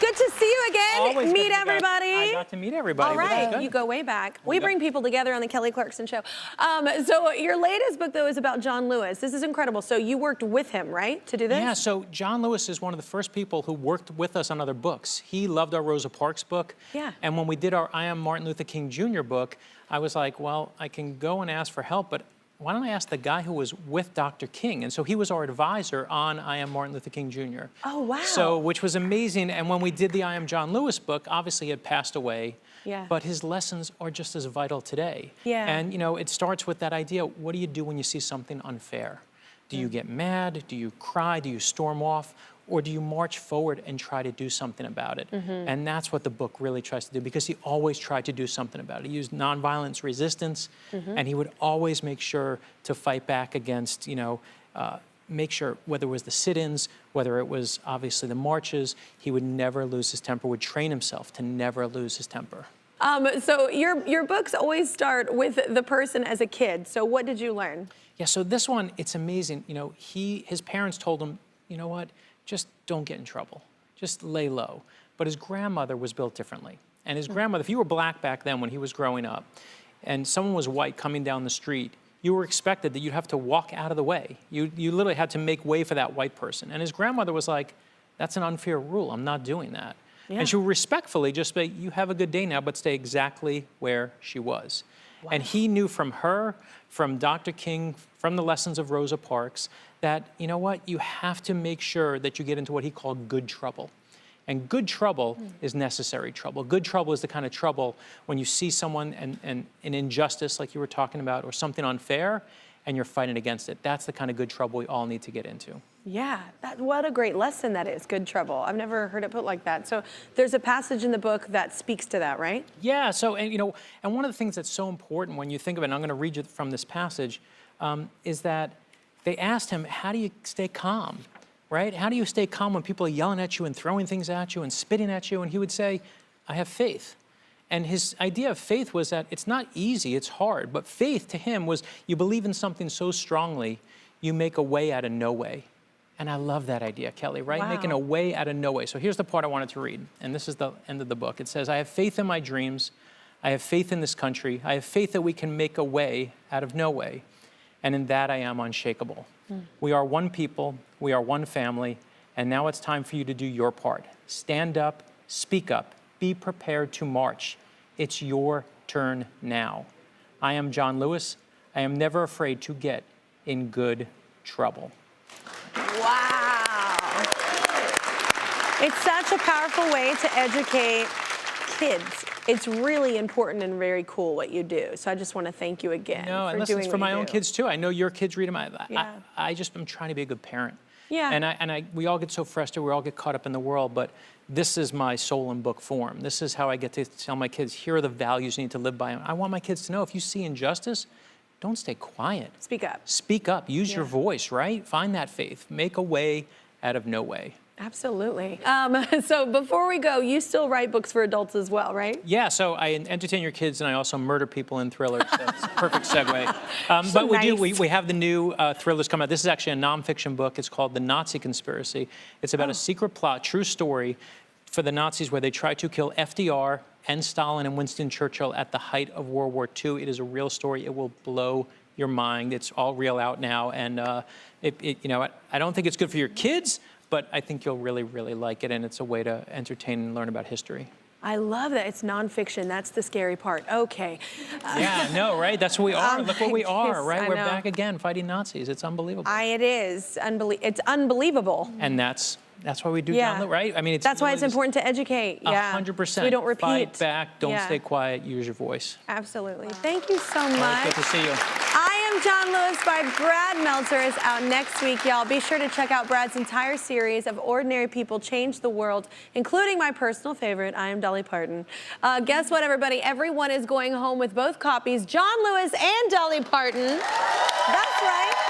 good to see you again. Always meet everybody. I got to meet everybody. All right, you go way back. We bring people together on the Kelly Clarkson Show. So your latest book, though, is about John Lewis. This is incredible. So you worked with him, right, to do this? Yeah, so John Lewis is one of the first people who worked with us on other books. He loved our Rosa Parks book. Yeah. And when we did our I Am Martin Luther King Jr. book, I was like, well, I can go and ask for help, but why don't I ask the guy who was with Dr. King? And so he was our advisor on I Am Martin Luther King Jr. Oh, wow. So, which was amazing. And when we did the I Am John Lewis book, obviously he had passed away. Yeah. But his lessons are just as vital today. Yeah. And, you know, it starts with that idea, what do you do when you see something unfair? Do you get mad? Do you cry? Do you storm off? Or do you march forward and try to do something about it? And that's what the book really tries to do, because he always tried to do something about it. He used nonviolence resistance, and he would always make sure to fight back against, you know, make sure, whether it was the sit-ins, whether it was obviously the marches, he would never lose his temper, would train himself to never lose his temper. So your books always start with the person as a kid. So what did you learn? Yeah, so this one, it's amazing. You know, his parents told him, you know what, just don't get in trouble. Just lay low. But his grandmother was built differently. And his grandmother, if you were black back then when he was growing up, and someone was white coming down the street, you were expected that you'd have to walk out of the way. You literally had to make way for that white person. And his grandmother was like, that's an unfair rule. I'm not doing that. Yeah. And she would respectfully just say, you have a good day now, but stay exactly where she was. Wow. And he knew from her, from Dr. King, from the lessons of Rosa Parks, that, you know what, you have to make sure that you get into what he called good trouble. And good trouble is necessary trouble. Good trouble is the kind of trouble when you see someone and an injustice like you were talking about, or something unfair, and you're fighting against it. That's the kind of good trouble we all need to get into. Yeah, what a great lesson that is, good trouble. I've never heard it put like that. So there's a passage in the book that speaks to that, right? Yeah, so, and you know, and one of the things that's so important when you think of it, and I'm gonna read you from this passage, is that they asked him, how do you stay calm, right? How do you stay calm when people are yelling at you and throwing things at you and spitting at you? And he would say, I have faith. And his idea of faith was that it's not easy, it's hard, but faith to him was you believe in something so strongly, you make a way out of no way. And I love that idea, Kelly, right? Wow. Making a way out of no way. So here's the part I wanted to read, and this is the end of the book. It says, I have faith in my dreams. I have faith in this country. I have faith that we can make a way out of no way. And in that I am unshakable. We are one people, we are one family, and now it's time for you to do your part. Stand up, speak up, be prepared to march. It's your turn now. I am John Lewis. I am never afraid to get in good trouble. Wow. It's such a powerful way to educate kids. It's really important and very cool what you do. So I just want to thank you again. No, and listen, it's for my own kids too. I know your kids read them. I'm trying to be a good parent. Yeah. And we all get so frustrated, we all get caught up in the world, but this is my soul in book form. This is how I get to tell my kids, here are the values you need to live by. I want my kids to know, if you see injustice, don't stay quiet. Speak up. Speak up. Use your voice, right? Find that faith. Make a way out of no way. Absolutely. So before we go, you still write books for adults as well, right? Yeah, so I entertain your kids, and I also murder people in thrillers. So it's a perfect segue. But we have the new thrillers coming out. This is actually a nonfiction book. It's called The Nazi Conspiracy. It's about a secret plot, true story, for the Nazis where they tried to kill FDR and Stalin and Winston Churchill at the height of World War II. It is a real story. It will blow your mind. It's all real out now, and you know, I don't think it's good for your kids, but I think you'll really, really like it, and it's a way to entertain and learn about history. I love that. It's nonfiction. That's the scary part. Okay. Yeah, no, right? That's what we are. Look what we are, right? We're back again fighting Nazis. It's unbelievable. It is. It's unbelievable. And that's why we do John Lewis, right? I mean, that's why it's important to educate. 100%. So we don't repeat. Fight back. Don't stay quiet. Use your voice. Absolutely. Thank you so much. Good to see you. I Am John Lewis by Brad Meltzer is out next week, y'all. Be sure to check out Brad's entire series of Ordinary People Change the World, including my personal favorite, I Am Dolly Parton. Guess what, everybody? Everyone is going home with both copies, John Lewis and Dolly Parton. That's right.